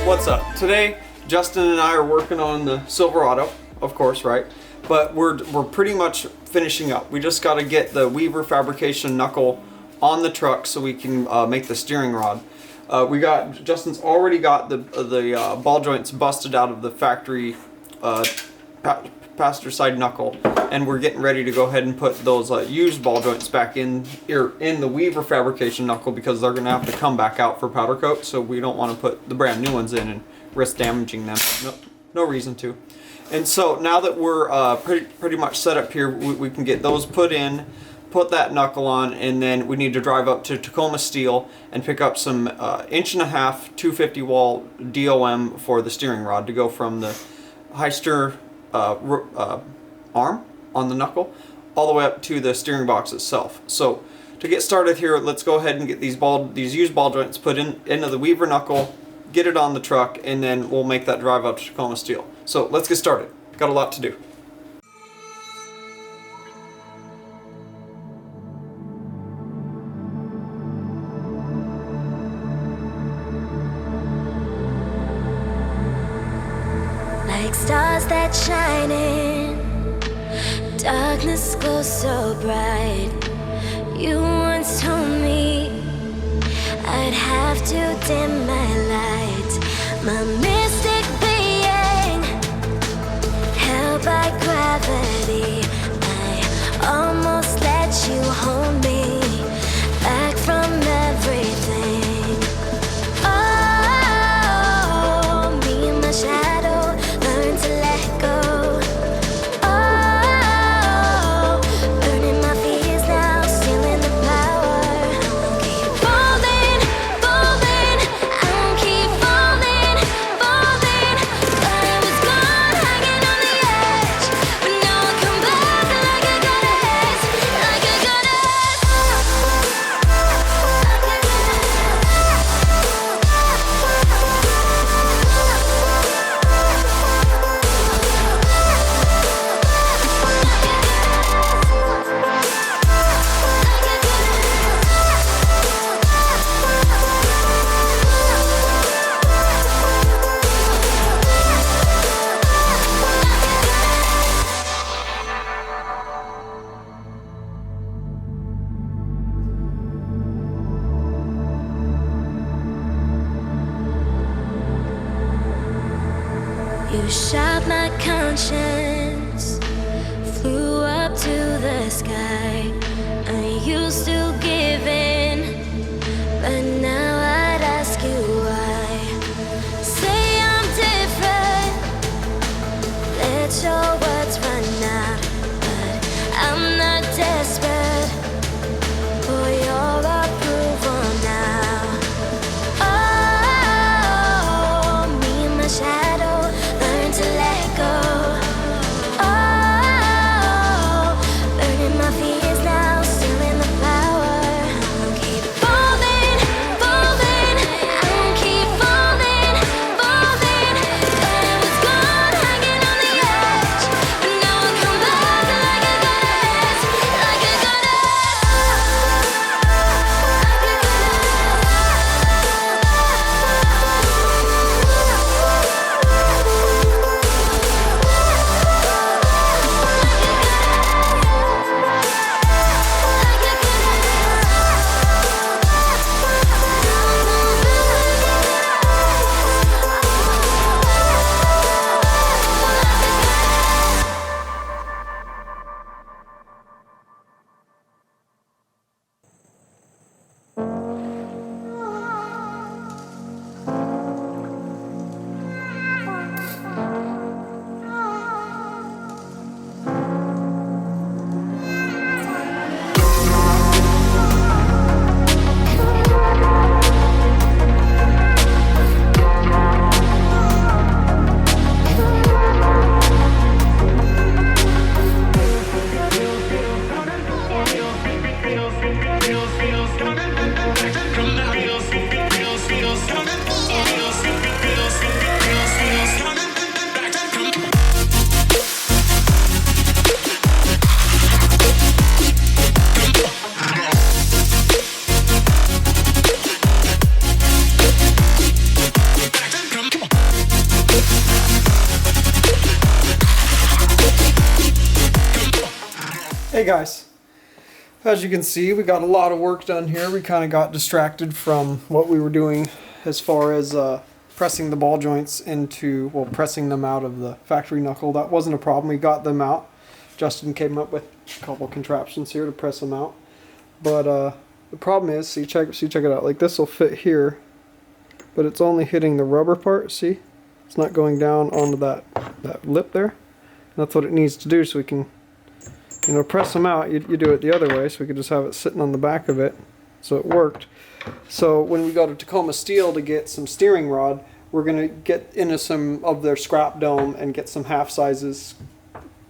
What's up? Today, Justin and I are working on the Silverado, of course, right? But we're pretty much finishing up. We just got to get the WEAVER fabrication knuckle on the truck so we can make the steering rod. Justin's already got the ball joints busted out of the factory passenger side knuckle, and we're getting ready to go ahead and put those used ball joints back in the WEAVER fabrication knuckle, because they're going to have to come back out for powder coat, so we don't want to put the brand new ones in and risk damaging them. No reason to. And so now that we're pretty much set up here, we can get those put in, put that knuckle on, and then we need to drive up to Tacoma Steel and pick up some 1.5 inch 250 wall DOM for the steering rod to go from the Heister arm on the knuckle all the way up to the steering box itself. So to get started here, let's go ahead and get these used ball joints put into the WEAVER knuckle, get it on the truck, and then we'll make that drive up to Tacoma Steel. So let's get started. Got a lot to do. Like stars that shine in darkness glows so bright. You once told me I'd have to dim my light. My mystic being, held by gravity, I almost let you hold me back from everything. Oh, me and my shadow learn to let go. Oh, burning my fears now, stealing the power. Keep falling, falling, I'll keep falling, falling. Thought I was gone, hanging on the edge, but now I come back like a goddess, like a You shot my conscience, flew up to the sky. I used to give in, but now I'd ask you why. Say I'm different, let your words run out, but I'm not desperate for your approval now. Oh, me and my shadow learn to let go. Hey guys, as you can see, we got a lot of work done here. We kind of got distracted from what we were doing as far as pressing the ball joints into, well, pressing them out of the factory knuckle. That wasn't a problem. We got them out. Justin came up with a couple contraptions here to press them out. But the problem is, see, check it out. Like, this will fit here, but it's only hitting the rubber part. See, it's not going down onto that lip there. And that's what it needs to do, so we can, you know, press them out. You do it the other way, so we could just have it sitting on the back of it. So it worked. So when we go to Tacoma Steel to get some steering rod, we're going to get into some of their scrap dome and get some half sizes,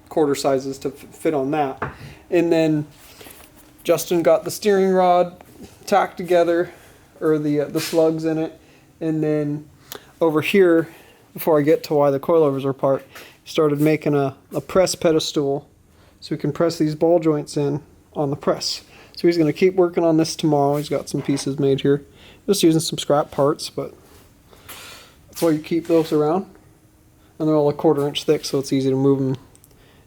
quarter sizes to fit on that. And then Justin got the steering rod tacked together, or the slugs in it. And then over here, before I get to why the coilovers are apart, started making a press pedestal so we can press these ball joints in on the press. So he's going to keep working on this tomorrow. He's got some pieces made here. Just using some scrap parts, but that's why you keep those around. And they're all 1/4 inch thick, so it's easy to move them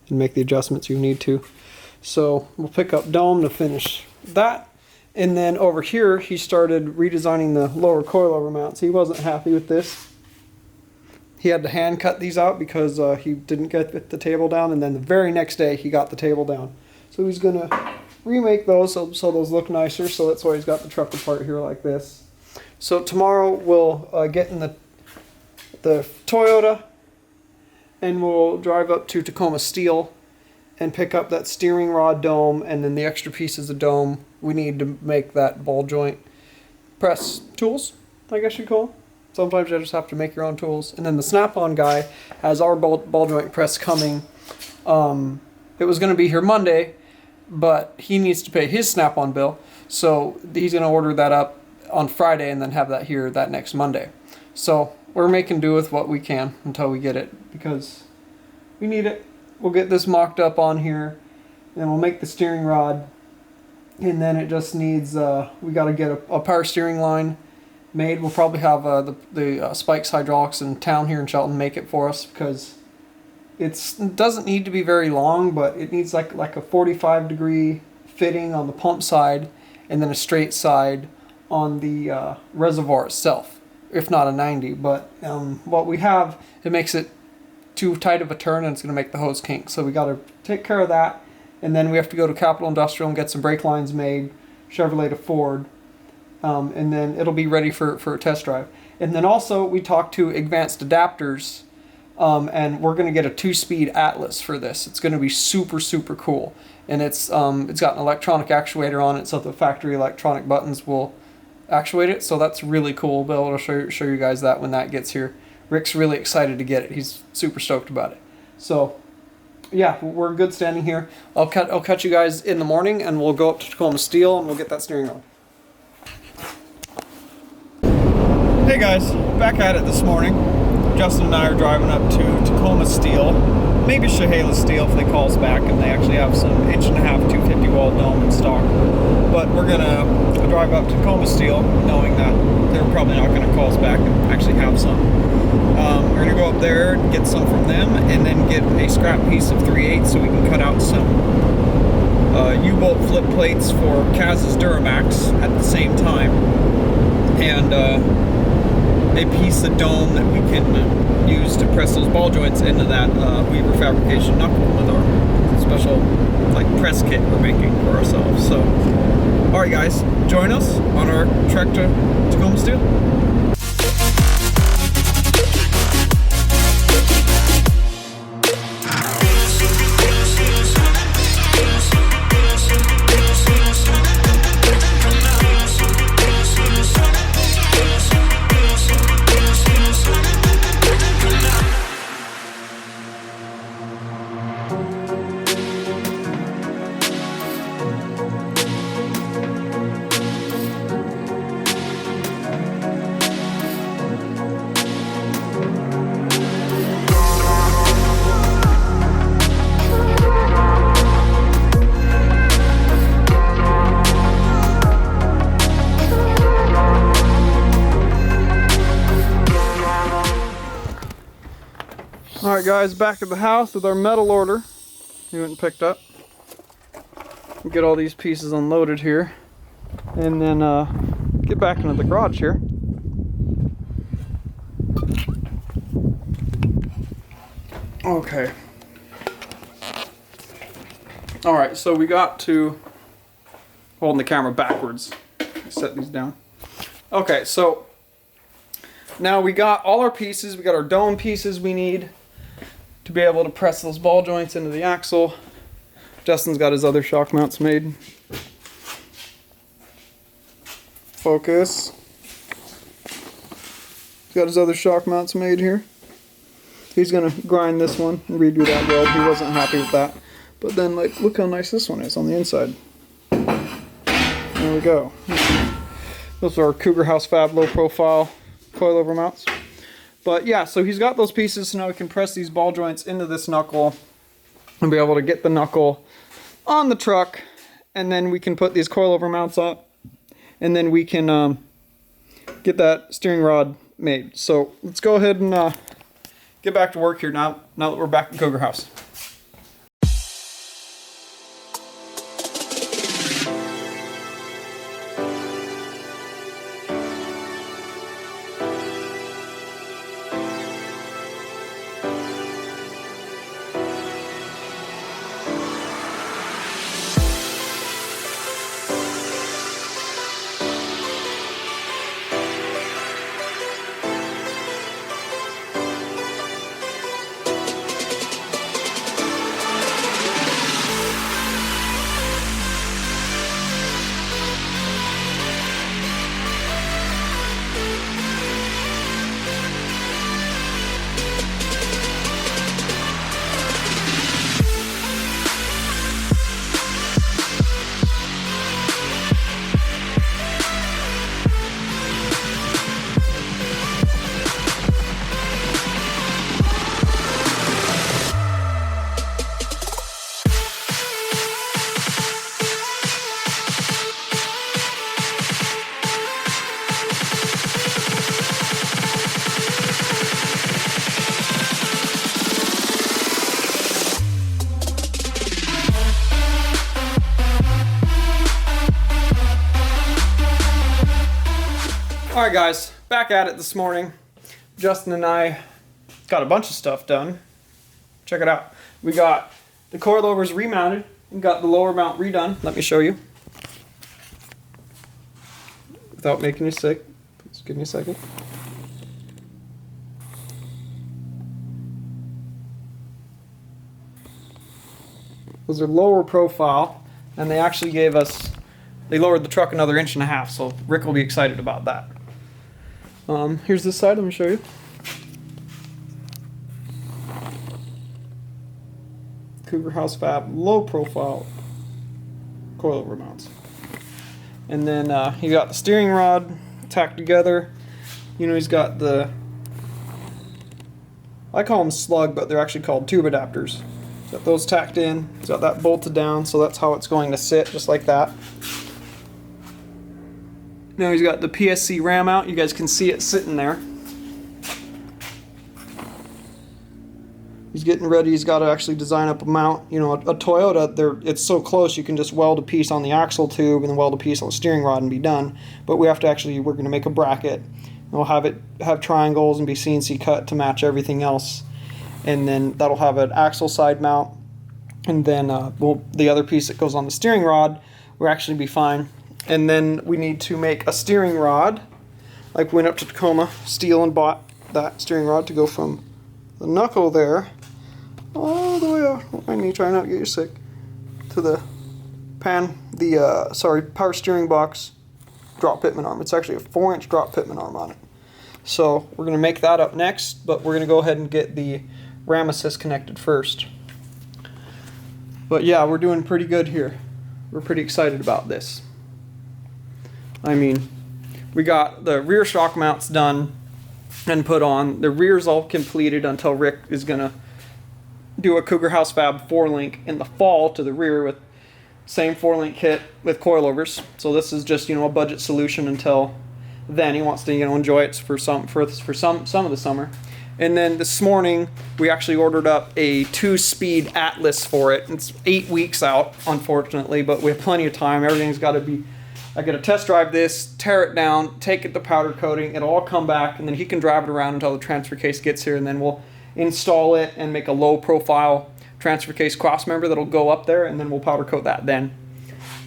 and make the adjustments you need to. So we'll pick up dome to finish that. And then over here, he started redesigning the lower coilover mounts. He wasn't happy with this. He had to hand cut these out because he didn't get the table down, and then the very next day he got the table down. So he's going to remake those so those look nicer, so that's why he's got the trucker part here like this. So tomorrow we'll get in the Toyota and we'll drive up to Tacoma Steel and pick up that steering rod dome and then the extra pieces of dome we need to make that ball joint press tools, I guess you call them. Sometimes you just have to make your own tools. And then the Snap-on guy has our ball joint press coming. It was going to be here Monday, but he needs to pay his Snap-on bill. So he's going to order that up on Friday and then have that here that next Monday. So we're making do with what we can until we get it, because we need it. We'll get this mocked up on here, and then we'll make the steering rod. And then it just needs, we got to get a power steering line made. We'll probably have the Spikes Hydraulics in town here in Shelton make it for us, because it doesn't need to be very long, but it needs like a 45-degree fitting on the pump side and then a straight side on the reservoir itself, if not a 90. But what we have, it makes it too tight of a turn and it's going to make the hose kink. So we got to take care of that, and then we have to go to Capital Industrial and get some brake lines made, Chevrolet to Ford. And then it'll be ready for a test drive. And then also we talked to Advanced Adapters, and we're going to get a 2-speed Atlas for this. It's going to be super, super cool. And it's got an electronic actuator on it, so the factory electronic buttons will actuate it. So that's really cool. We'll be able to show you guys that when that gets here. Rick's really excited to get it. He's super stoked about it. So yeah, we're good standing here. I'll catch you guys in the morning, and we'll go up to Tacoma Steel and we'll get that steering wheel. Hey guys, back at it this morning. Justin and I are driving up to Tacoma Steel, maybe Chehalis Steel if they call us back, and they actually have some 1.5-inch 250 wall dome in stock. But we're gonna drive up to Tacoma Steel, knowing that they're probably not gonna call us back and actually have some. We're gonna go up there, get some from them, and then get a scrap piece of 3/8 so we can cut out some U-bolt flip plates for Kaz's Duramax at the same time, and a piece of dome that we can use to press those ball joints into that Weaver Fabrication knuckle with our special like press kit we're making for ourselves. So, alright guys, join us on our trek to Tacoma Steel. Alright guys, back at the house with our metal order. We went and picked up. get all these pieces unloaded here, and then get back into the garage here. Okay. Alright, so we got to holding the camera backwards. Set these down. Okay, so now we got all our pieces. We got our dome pieces we need to be able to press those ball joints into the axle. Justin's got his other shock mounts made. Focus. He's got his other shock mounts made here. He's gonna grind this one and redo that weld. He wasn't happy with that. But then, like, look how nice this one is on the inside. There we go. Those are our Cougar House Fab low profile coilover mounts. But yeah, so he's got those pieces, so now we can press these ball joints into this knuckle and be able to get the knuckle on the truck, and then we can put these coilover mounts up, and then we can get that steering rod made. So let's go ahead and get back to work here now that we're back at Cougar House. Alright guys, back at it this morning. Justin and I got a bunch of stuff done. Check it out. We got the coilovers remounted and got the lower mount redone. Let me show you. Without making you sick. Just give me a second. Those are lower profile, and they actually gave us, they lowered the truck another 1.5 inches, so Rick will be excited about that. Here's this side, let me show you. Cougar House Fab low profile coilover mounts. And then he got the steering rod tacked together. You know, he's got the, I call them slug, but they're actually called tube adapters. He's got those tacked in. He's got that bolted down, so that's how it's going to sit, just like that. Now he's got the PSC ram out. You guys can see it sitting there. He's getting ready. He's got to actually design up a mount. You know, a Toyota, it's so close you can just weld a piece on the axle tube and then weld a piece on the steering rod and be done. But we have to actually, we're going to make a bracket. And we'll have triangles and be CNC cut to match everything else. And then that'll have an axle side mount. And then the other piece that goes on the steering rod will actually be fine. And then we need to make a steering rod. Like, went up to Tacoma Steel and bought that steering rod to go from the knuckle there all the way out. I need to try not to get you sick. To the power steering box drop pitman arm. It's actually a 4-inch drop pitman arm on it. So we're going to make that up next, but we're going to go ahead and get the ram assist connected first. But yeah, we're doing pretty good here. We're pretty excited about this. I mean, we got the rear shock mounts done and put on. The rear's all completed until Rick is going to do a Cougar House Fab 4-link in the fall to the rear with same 4-link kit with coilovers. So this is just, you know, a budget solution until then. He wants to, you know, enjoy it for some of the summer. And then this morning, we actually ordered up a 2-speed Atlas for it. It's 8 weeks out, unfortunately, but we have plenty of time. Everything's got to be... I got to test drive this, tear it down, take it to powder coating. It'll all come back, and then he can drive it around until the transfer case gets here, and then we'll install it and make a low-profile transfer case cross member that'll go up there, and then we'll powder coat that then.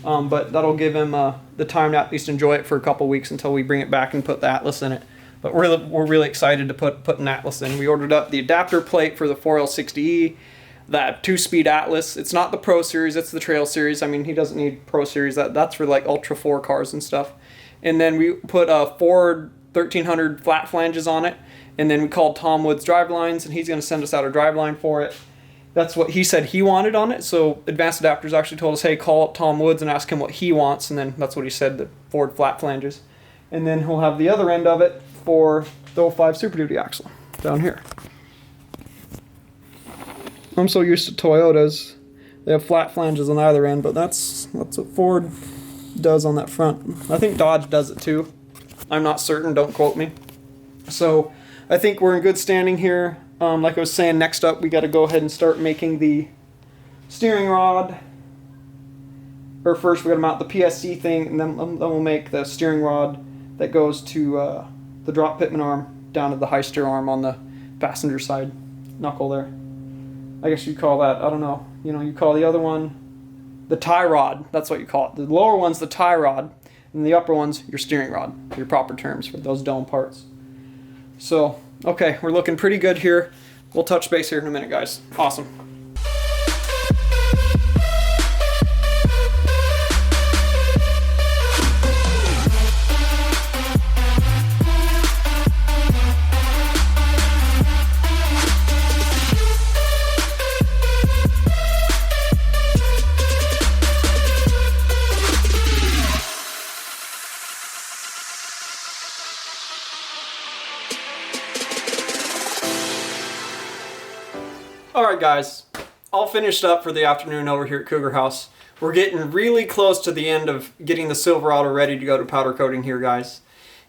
But that'll give him the time to at least enjoy it for a couple weeks until we bring it back and put the Atlas in it. But we're really excited to put an Atlas in. We ordered up the adapter plate for the 4L60E, that 2-speed Atlas. It's not the Pro Series, it's the Trail Series. I mean, he doesn't need Pro Series. That's for like Ultra 4 cars and stuff. And then we put a Ford 1300 flat flanges on it. And then we called Tom Woods Drivelines, and he's going to send us out a driveline for it. That's what he said he wanted on it. So Advanced Adapters actually told us, hey, call up Tom Woods and ask him what he wants. And then that's what he said, the Ford flat flanges. And then he'll have the other end of it for the 05 Super Duty axle down here. I'm so used to Toyotas. They have flat flanges on either end, but that's what Ford does on that front. I think Dodge does it too. I'm not certain, don't quote me. So I think we're in good standing here. Like I was saying, next up we got to go ahead and start making the steering rod. Or first we got to mount the PSC thing, and then we'll make the steering rod that goes to the drop pitman arm down to the high steer arm on the passenger side knuckle there. I guess you'd call that, I don't know, you call the other one the tie rod. That's what you call it. The lower one's the tie rod, and the upper one's your steering rod, your proper terms for those dome parts. So, okay, we're looking pretty good here. We'll touch base here in a minute, guys. Awesome. Alright guys, all finished up for the afternoon over here at Cougar House. We're getting really close to the end of getting the Silverado ready to go to powder coating here, guys.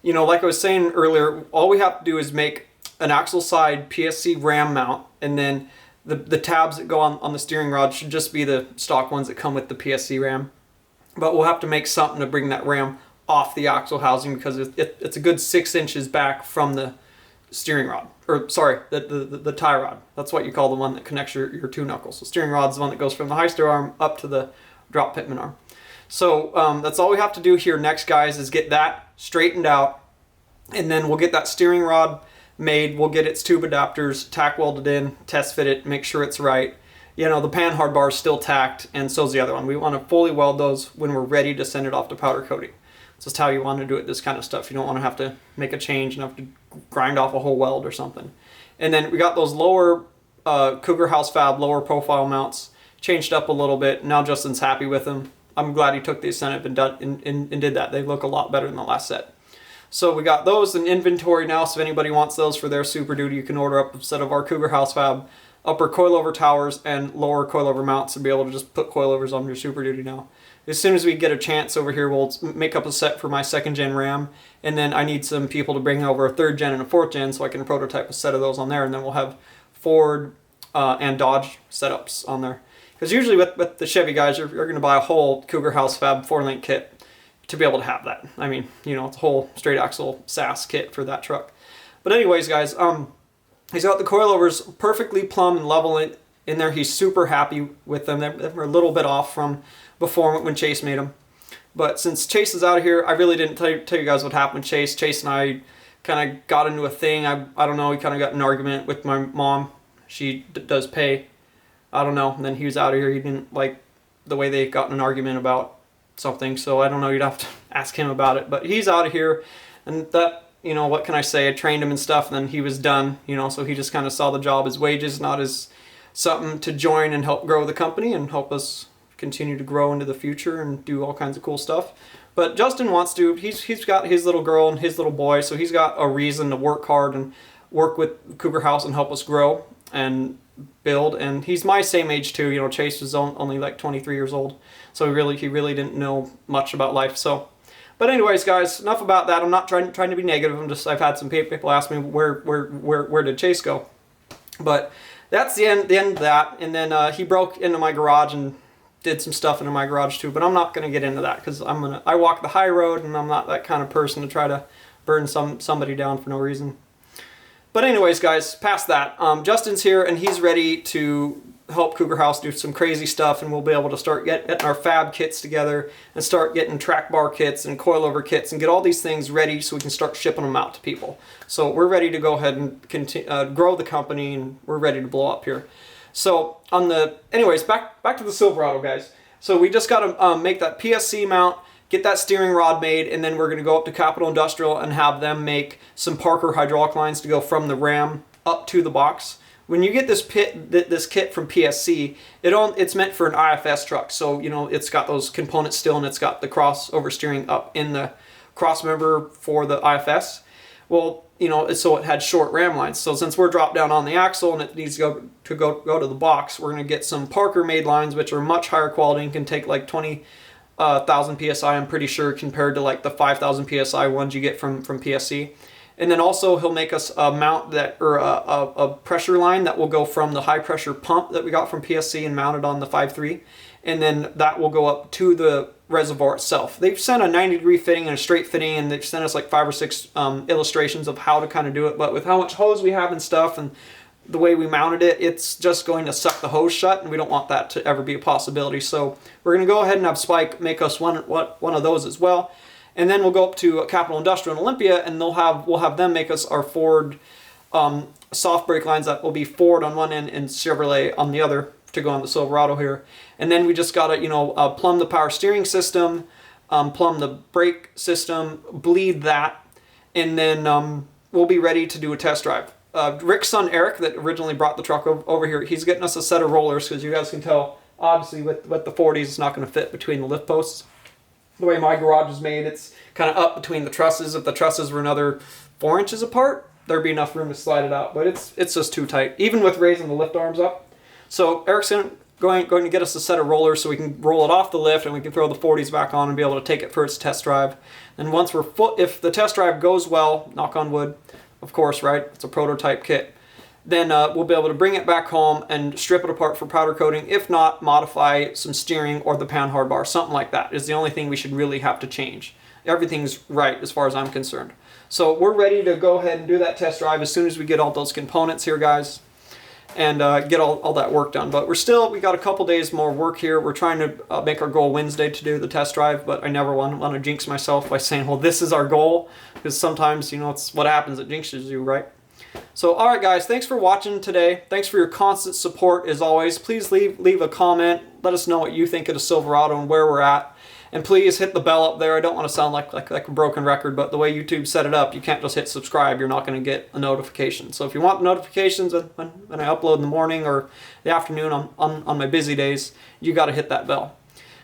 Like I was saying earlier, all we have to do is make an axle side PSC ram mount, and then the tabs that go on the steering rod should just be the stock ones that come with the PSC ram. But we'll have to make something to bring that ram off the axle housing, because it's a good 6 inches back from the steering rod, or sorry, the tie rod. That's what you call the one that connects your two knuckles. The steering rod's the one that goes from the high steer arm up to the drop pitman arm. So that's all we have to do here next, guys, is get that straightened out, and then we'll get that steering rod made. We'll get its tube adapters tack welded in, test fit it, make sure it's right. The panhard bar is still tacked, and so's the other one. We want to fully weld those when we're ready to send it off to powder coating. It's just how you want to do it, this kind of stuff. You don't want to have to make a change and have to grind off a whole weld or something. And then we got those lower Cougar House Fab lower profile mounts changed up a little bit. Now Justin's happy with them. I'm glad he took the incentive and did that. They look a lot better than the last set. So we got those in inventory now, so if anybody wants those for their Super Duty, you can order up a set of our Cougar House Fab upper coilover towers and lower coilover mounts to be able to just put coilovers on your Super Duty now. As soon as we get a chance over here, we'll make up a set for my 2nd gen Ram, and then I need some people to bring over a 3rd gen and a 4th gen so I can prototype a set of those on there, and then we'll have Ford and Dodge setups on there. Because usually with the Chevy guys, you're going to buy a whole Cougar House Fab 4-link kit to be able to have that. I mean, it's a whole straight axle SAS kit for that truck. But anyways, guys, he's got the coilovers perfectly plumb and level in there. He's super happy with them. They're a little bit off from before when Chase made them. But since Chase is out of here, I really didn't tell you guys what happened with Chase. Chase and I kind of got into a thing. I don't know, we kind of got in an argument with my mom. She does pay. I don't know. And then he was out of here. He didn't like the way they got in an argument about something. So I don't know. You'd have to ask him about it. But he's out of here. And that, what can I say? I trained him and stuff, and then he was done. So he just kind of saw the job as wages, not as something to join and help grow the company and help us continue to grow into the future and do all kinds of cool stuff. But Justin wants to. He's got his little girl and his little boy, so he's got a reason to work hard and work with Cougar House and help us grow and build. And he's my same age too. Chase was only like 23 years old, so he really didn't know much about life. So, But anyways, guys, enough about that. I'm not trying to be negative. I've had some people ask me where did Chase go, but that's the end of that. And then he broke into my garage and did some stuff into my garage too. But I'm not gonna get into that because I walk the high road, and I'm not that kind of person to try to burn somebody down for no reason. But anyways, guys, past that, Justin's here and he's ready to help Cougar House do some crazy stuff, and we'll be able to start getting our fab kits together and start getting track bar kits and coilover kits and get all these things ready so we can start shipping them out to people. So we're ready to go ahead and continue, grow the company, and we're ready to blow up here. So anyways, back to the Silverado, guys. So we just got to make that PSC mount, get that steering rod made, and then we're going to go up to Capital Industrial and have them make some Parker hydraulic lines to go from the ram up to the box. When you get this kit from PSC, it's meant for an IFS truck. So, you know, it's got those components still, and it's got the crossover steering up in the cross member for the IFS. Well, you know, so it had short ram lines. So since we're dropped down on the axle and it needs to go to the box, we're going to get some Parker made lines, which are much higher quality and can take like 20,000 PSI, I'm pretty sure, compared to like the 5,000 PSI ones you get from PSC. And then also he'll make us a mount a pressure line that will go from the high pressure pump that we got from PSC and mounted on the 5.3. And then that will go up to the reservoir itself. They've sent a 90-degree fitting and a straight fitting, and they've sent us like 5 or 6 illustrations of how to kind of do it. But with how much hose we have and stuff and the way we mounted it, it's just going to suck the hose shut, and we don't want that to ever be a possibility. So we're going to go ahead and have Spike make us one of those as well. And then we'll go up to Capital Industrial in Olympia, and we'll have them make us our Ford soft brake lines that will be Ford on one end and Chevrolet on the other to go on the Silverado here. And then we just got to, plumb the power steering system, plumb the brake system, bleed that, and then we'll be ready to do a test drive. Rick's son Eric, that originally brought the truck over here, he's getting us a set of rollers, because you guys can tell, obviously with the 40s, it's not going to fit between the lift posts. The way my garage is made, it's kind of up between the trusses. If the trusses were another 4 inches apart, there'd be enough room to slide it out, but it's just too tight, even with raising the lift arms up. So Eric's going to get us a set of rollers so we can roll it off the lift and we can throw the 40s back on and be able to take it for its test drive. And once if the test drive goes well, knock on wood, of course, right? It's a prototype kit. Then we'll be able to bring it back home and strip it apart for powder coating. If not, modify some steering or the pan hard bar. Something like that is the only thing we should really have to change. Everything's right as far as I'm concerned. So we're ready to go ahead and do that test drive as soon as we get all those components here, guys, and get all that work done. But we got a couple days more work here. We're trying to make our goal Wednesday to do the test drive, but I never want to jinx myself by saying, well, this is our goal, because sometimes, it's what happens that jinxes you, right? So, all right, guys, thanks for watching today. Thanks for your constant support, as always. Please leave a comment. Let us know what you think of the Silverado and where we're at. And please hit the bell up there. I don't want to sound like a broken record, but the way YouTube set it up, you can't just hit subscribe. You're not going to get a notification. So if you want notifications when I upload in the morning or the afternoon on my busy days, you got to hit that bell.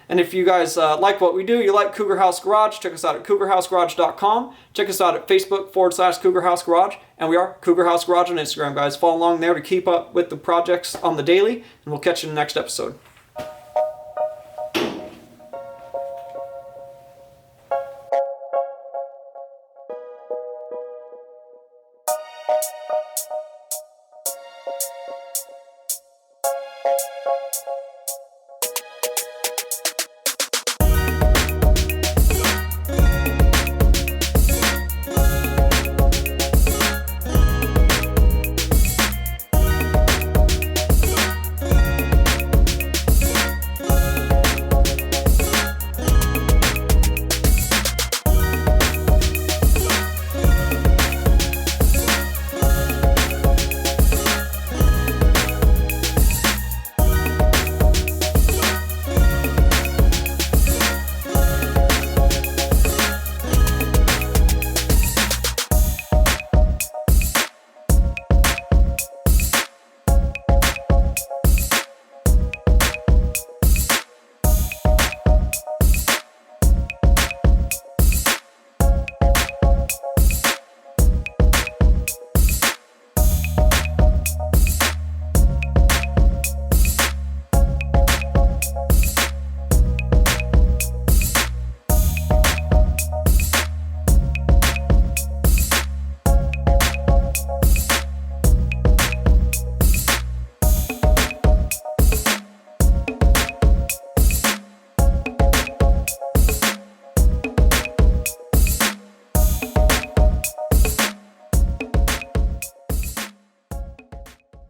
And if you guys like what we do, you like Cougar House Garage, check us out at cougarhousegarage.com. Check us out at Facebook.com/Cougar House Garage. And we are Cougar House Garage on Instagram, guys. Follow along there to keep up with the projects on the daily. And we'll catch you in the next episode.